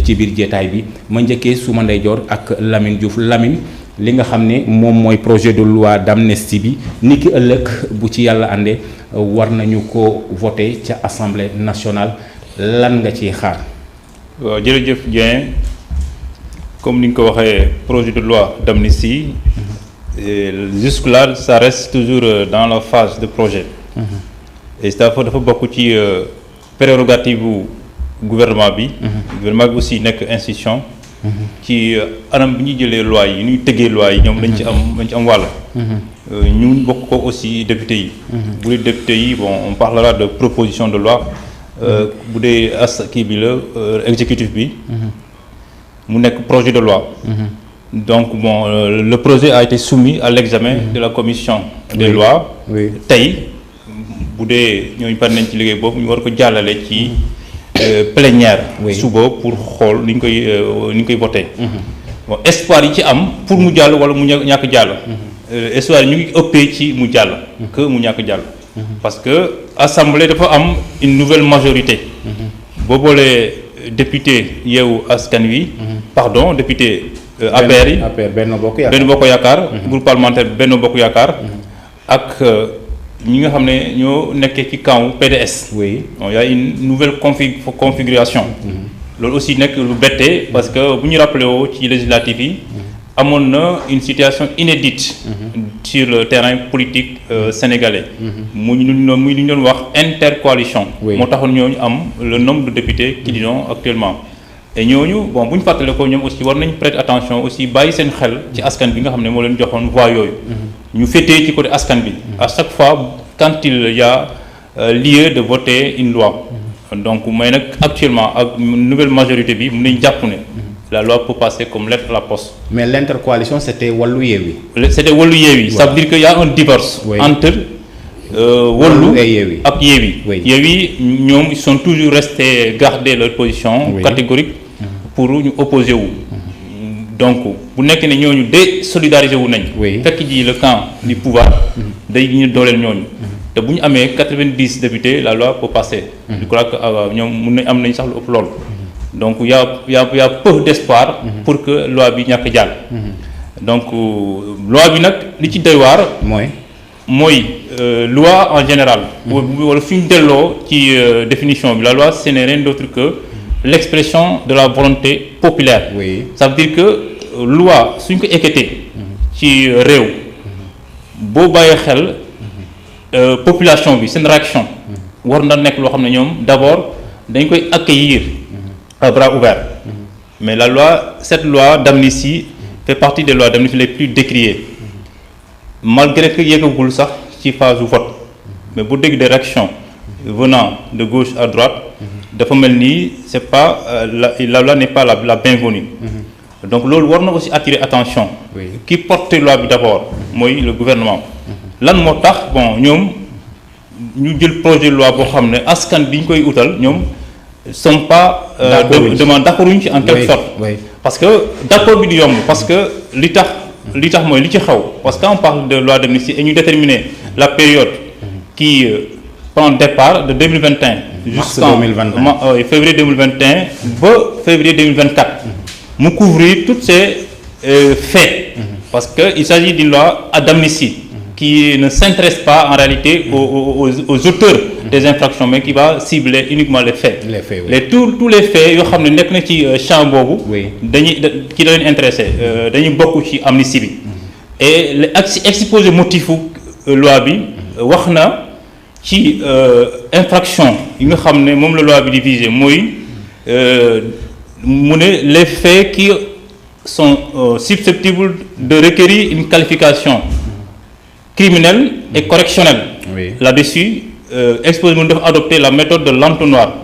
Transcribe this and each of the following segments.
ci biir jeetaay bi ma njëkkee suma ndeyjoor ak Lamine Diouf. Lamine, li nga xam ne moom mooy projet de loi d'amnistie bi ni ki ëllëg bu ci yàlla àndee war nañu ko voté ca assemblée nationale, lan nga ciy xaar. waaw jërëjëf Dieng, comme ni nga ko waxee projet de loi d'amnistie, jusque là ça reste toujours dans la phase de projet. Et dafa bokk ci prérogative bu gouvernement bi. Gouvernement bi aussi nekk institution. ci anam bi ñuy jëlee loi yi ñuy tëggee loi yi ñoom dañ ci am wàll. ñu bokk ko aussi député yi. bu dee député yi bon on parlera de proposition de loi. bu dee kii bi la exécutif bi. mu nekk projet de loi. Donc bon le projet a été soumis à l'examen de la commission des lois. Tey bu dee ñooñu pare nañ ci liggéey boobu ñu war ko jàllale ci. Plénière suba pour xool ni ñu koy voté. Bon espoir yi ci am pour mu jàll wala mu ñàkk jàll. Espoir yi ñu ngi ëppee ci mu jàll. que mu ñàkk jàll. Parce que assemblée dafa am une nouvelle majorité. boo boolee député Yewwi Askan Wi. pardon député APR yi. Benno Bokk Yaakaar. Groupe parlementaire Benno Bokk Yaakaar. ak ñi nga xam ne ñoo nekkee ci camp PDS. oui bon y a une nouvelle configuration. loolu aussi nekk lu bette parce que bu ñu rappelé woo ci législative yi. amoon na une situation inédite. sur le terrain politique sénégalais. muy lu ñu doon wax intercoalition. moo taxoon ñooñu am le nombre de députés qu'ils ont actuellement. et ñooñu bon bu ñu fàttale ko ñoom aussi war nañ prêter attention aussi bàyyi seen xel ci askan bi nga xam ne moo leen joxoon voix yooyu. ñu féetee ci côté askan bi. à chaque fois quand il y a lieu de voter une loi. donc mais nag actuellement ak nouvelle majorité bi mun nañ jàpp ne. la loi peut passer comme lettre à la poste. mais l'intercoalition c'était Wallu Yewwi. C'était Wallu Yewwi. ça veut dire que y a un divorce. entre Wallu ak Yewwi. Yewwi ñoom ils sont toujours restés garder leur position catégorique pour ñu opposer wu. donc bu nekk ne ñooñu désolidarisé wu nañ. fekk ji le camp du pouvoir. day ñu dooleel ñooñu. te bu ñu amee 90 députés la loi peut passer. je crois que ñoom mun nañ am nañ sax lu ëpp loolu. donc y a peu d'espoir. pour que loi bi ñàkk jàll. donc loi bi nag li ci doy waar. mooy loi en général. wala fi ñu delloo ci définition bi la loi ce n'est rien d'autre que l'expression de la volonté populaire. ça veut dire que loi suñ ko équité ci réew. boo bàyyee xel population bi seen réaction. war na nekk loo xam ne ñoom d'abord dañ koy accueillir à bras ouverts. mais cette loi d'amnistie fait partie des lois d'amnistie les plus décriées. malgré que yeggagul sax ci phase vote. mais bu dégg des réactions venant de gauche à droite. dafa mel ni c'est pas la loi n'est pas la bienvenue. donc loolu war na aussi attirer attention. qui porte loi bi d'abord mooy le gouvernement. lan moo tax bon ñoom ñu jël projet de loi boo xam ne askan bi ñu koy utal ñoom sont pas. d'accord wuñ ci en quelque sorte. parce que d'accord bi du yomb parce que li tax mooy li ci xew parce que quand on parle de loi d'amnistie et ñu déterminer la période qui prend départ de 2021 jusqu'en février 2021 ba février 2024 mu couvrir tous ces faits parce que il s'agit d'une loi d'amnistie qui ne s'intéresse pas en réalité aux auteurs des infractions mais qui va cibler uniquement les faits. Tous les faits yoo xam ne nekk na ci champ boobu. ki da leen intéressé dañuy bokk ci amnistie bi. et exposé motifu loi bi wax na ci infraction yi nga xam ne moom la loi bi di viser mooy mu ne les faits qui sont susceptibles de requérir une qualification criminelle et correctionnelle. Là-dessus exposé mu def adopter la méthode de l'entonnoir.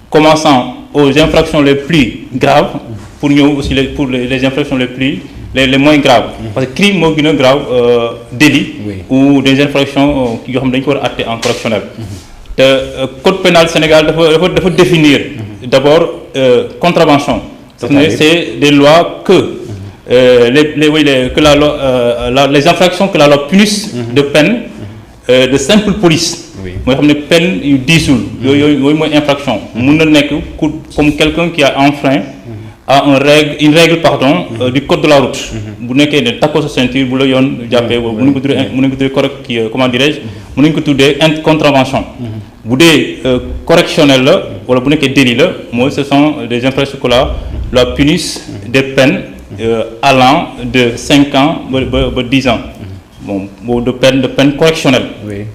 Commençant aux infractions les plus graves pour ñëw aussi pour les infractions les moins graves. parce que crime moo gën a grave délit. ou des infractions yoo xam ne dañu ko war a àtte en correctionnel. te code pénal Sénégal dafa définir d'abord contravention. c'est des lois que les infractions que la loi punisse de peine de simple police. mooy xam ne peine yu diisul yooyu mooy infraction mun na nekk comme quelqu'un qui a enfreint à une règle du code de la route bu nekkee ne takkoo sa ceinture bu la yoon jàppee mën nañu ko tuddee correct comment dirais-je mën nañu ko tuddee contravention bu dee correctionnel la wala bu nekkee délit la mooy ce sont des infractions que la punissent des peines allant de 5 ans ba 10 ans bon de peine correctionnelle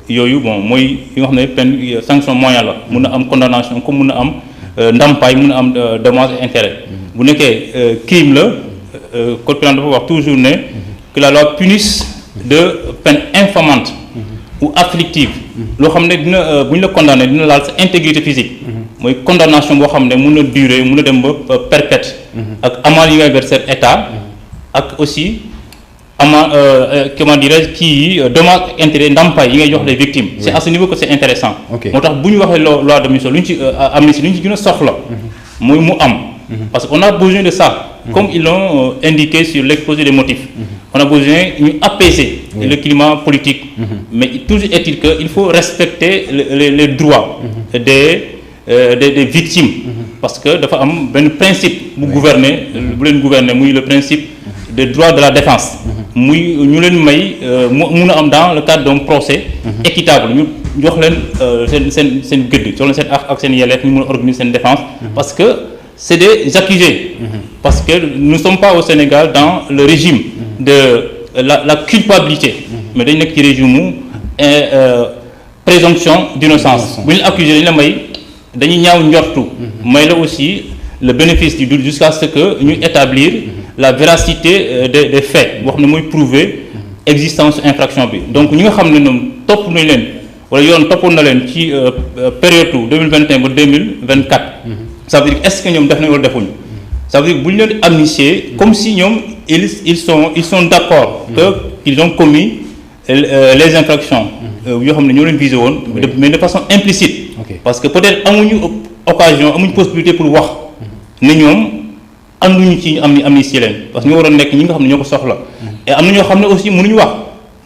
yooyu bon mooy yi nga xam ne peine sanction moyen la mun na am condamnation comme mun na am ndàmpaay mun na am dommage et intérêt bu nekkee crime la code pénal dafa wax toujours ne que la loi punisse de peine infamante ou afflictive loo xam ne dina bu ñu la condamné dina laal sa intégrité physique mooy condamnation boo xam ne mun na durer mun na dem ba perpète ak amende yi ngay verser état ak aussi comment dirais-je kii dommage intérêt ndàmpaay yi ngay jox les victimes c'est à ce niveau que c'est intéressant moo tax bu ñu waxee loi d'amnistie lu ñu ci amnistie lu ñu ci gën a soxla mooy mu am parce qu'on a besoin de ça comme ils l'ont indiqué sur l'exposé des motifs on a besoin ñu apaiser le climat politique mais toujours est-il que il faut respecter les droits des victimes parce que dafa am benn principe bu leen gouverner muy le principe des droits de la défense muy ñu leen may mun a am dans le cadre d'un procès équitable ñu jox leen seen gëdd jox leen seen ak seen yelleef ñu mun a organiser seen défense parce que c'est des accusés parce que nous ne sommes pas au Sénégal dans le régime de la culpabilité mais dañ nekk ci régime présomption d'innocence bu ñu la accusé dañu la may dañuy ñaaw njortu may la aussi le bénéfice du doute jusqu'à ce que ñu établir la véracité des faits boo xam ne mooy prouver existence infraction bi donc ñi nga xam ne ñoom topp nañ leen wala yoon toppoon na leen ci période 2021 ba 2024 ça veut dire est-ce que ñoom def nañ wala defuñu ça veut dire bu ñu leen amnistier comme si ñoom ils sont d'accord que ils ont commis les infractions yoo xam ne ñoo leen visé woon mais de façon implicite parce que peut-être amuñu occasion amuñu possibilité pour wax ne ñoom ànduñu ci amnistie leen parce que ñoo waroon nekk ñi nga xam ne ñoo ko soxla et am na ñoo xam ne aussi mënuñu wax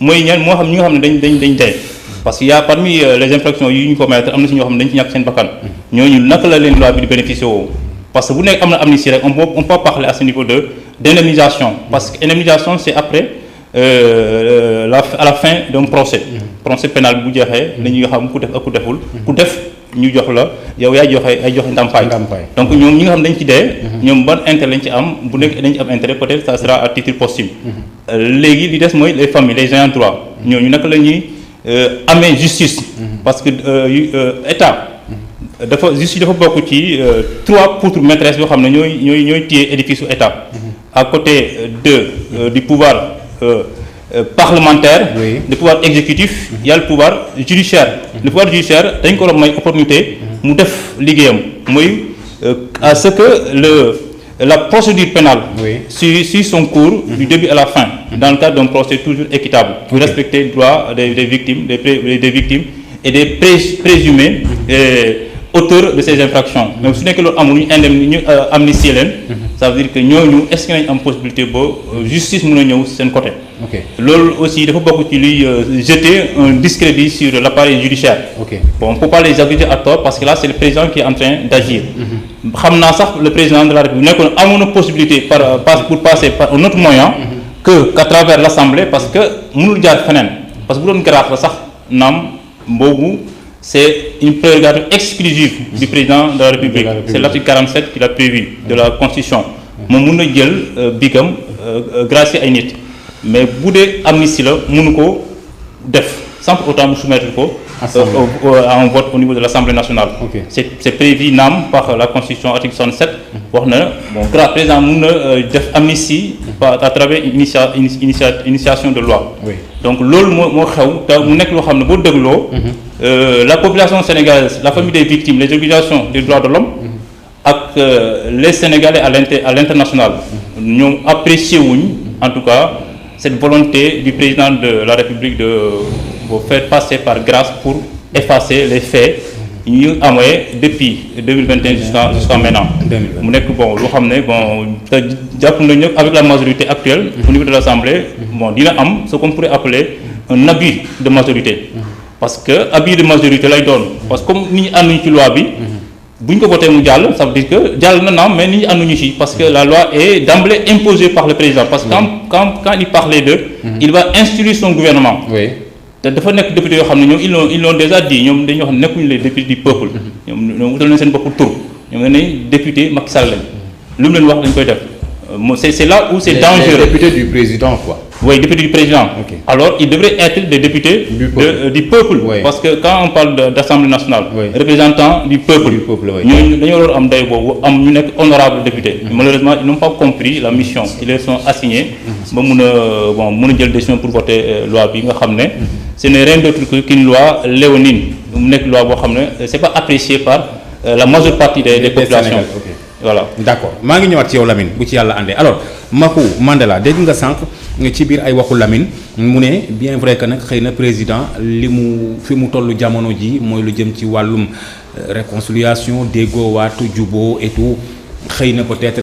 mooy ñan moo xam ñi nga xam ne dañ dee parce que y a parmi les infractions yi ñu commettre am na si ñoo xam ne dañ ci ñàkk seen bakkan ñooñu naka la leen loi bi di bénéficier woo parce que bu nekk am na amnistie rek on peut parler à ce niveau d'indemnisation parce que indemnisation c'est après à la fin d'un procès pénal bu jeexee dañuy xam ku def ak ku deful ku def ñu jox la yow yaay joxe ndàmpaay donc ñoom ñi nga xam dañ ci dee ñoom ban intérêt lañ ci am bu nekk dañ ci am intérêt peut-être ça sera à titre posthume léegi li des mooy les familles les ayants droit ñooñu naka la ñuy amee justice parce que état justice dafa bokk ci 3 poutres maîtresses yoo xam ne ñooy téye édifice su état à côté du pouvoir parlementaire le pouvoir exécutif il y a le pouvoir judiciaire le pouvoir judiciaire dañ ko war a may opportunité mu def liggéeyam mooy à ce que la procédure pénale suit son cours du début à la fin dans le cadre d'un procès toujours équitable pour respecter le droit des victimes des victimes et des présumés auteurs de ces infractions mais su nekkee loolu amul ñu amnistier leen ça veut dire que ñooñu est-ce que nañ am possibilité boo justice mën a ñëw seen côté loolu aussi dafa bokk ci luy jeter un discrédit sur l'appareil judiciaire bon on peut pas les accuser à tort parce que là c'est le président qui est en train d'agir xam naa sax le président de la République nekkoon amoon na possibilité pour passer par un autre moyen qu'à travers l'Assemblée parce que mënul jaar feneen parce que bu doon grâce la sax naam boobu c'est une prérogative exclusive du président de la République c'est l'article 47 qui l'a prévu de la Constitution moom mën na jël bigam gracier ay nit mais bu dee amnistie la mënu ko def sans pour autant mu soumettre ko à un vote au niveau de l'Assemblée nationale c'est prévu naam par la Constitution article 67 wax na bon président mën na def amnistie à travers initiation de loi donc loolu moo xew te mu nekk loo xam ne boo dégloo la population sénégalaise la famille des victimes les organisations des droits de l'homme ak les Sénégalais à l'international ñoom apprécié wuñ en tout cas cette volonté du président de la République de faire passer par grâce pour effacer les faits ñu amee depuis 2021 jusqu'à maintenant mu nekk bon loo xam ne bon te jàpp nañu ñëpp avec la majorité actuelle au niveau de l'Assemblée bon dina am ce qu'on pourrait appeler un abus de majorité parce que abus de majorité lay doon parce que comme nit ñi ànduñu ci loi bi bu ñu ko voté mu jàll ça veut dire que jàll na naam mais nit ñi ànduñu ci parce que la loi est d'emblée imposée par le président parce que quand il parlait de il va instruire son gouvernement te dafa nekk député yoo xam ne ñoom ils l'ont déjà dit ñoom dañoo xam ne nekkuñu les députés du peuple ñoom wutal nañ seen bopp tur ñoom ne député Macky Sall lañ lu mu leen wax dañ koy def c'est là où c'est dangereux. Les députés du président quoi. Oui, députés du président. Okay. Alors ils devraient être des députés du peuple. Oui. Parce que quand on parle d'Assemblée nationale, représentants du peuple, nous avons un honorable député. Malheureusement, ils n'ont pas compris la mission. Ils leur sont assignés. Bon, décision pour voter la loi. Ce n'est rien d'autre qu'une loi léonine. Une loi c'est pas apprécié par la majeure partie des populations. Okay. Voilà. D'accord. maa ngi ñëwaat ci yow Lamine bu ci yàlla àndee alors Makou Mandela dégg nga sànq ci biir ay waxu Lamine mu ne bien vrai que nag xëy na président li mu fi mu toll jamono ji mooy lu jëm ci wàllum réconciliation déggoo waatu juboo et tout xëy na peut-être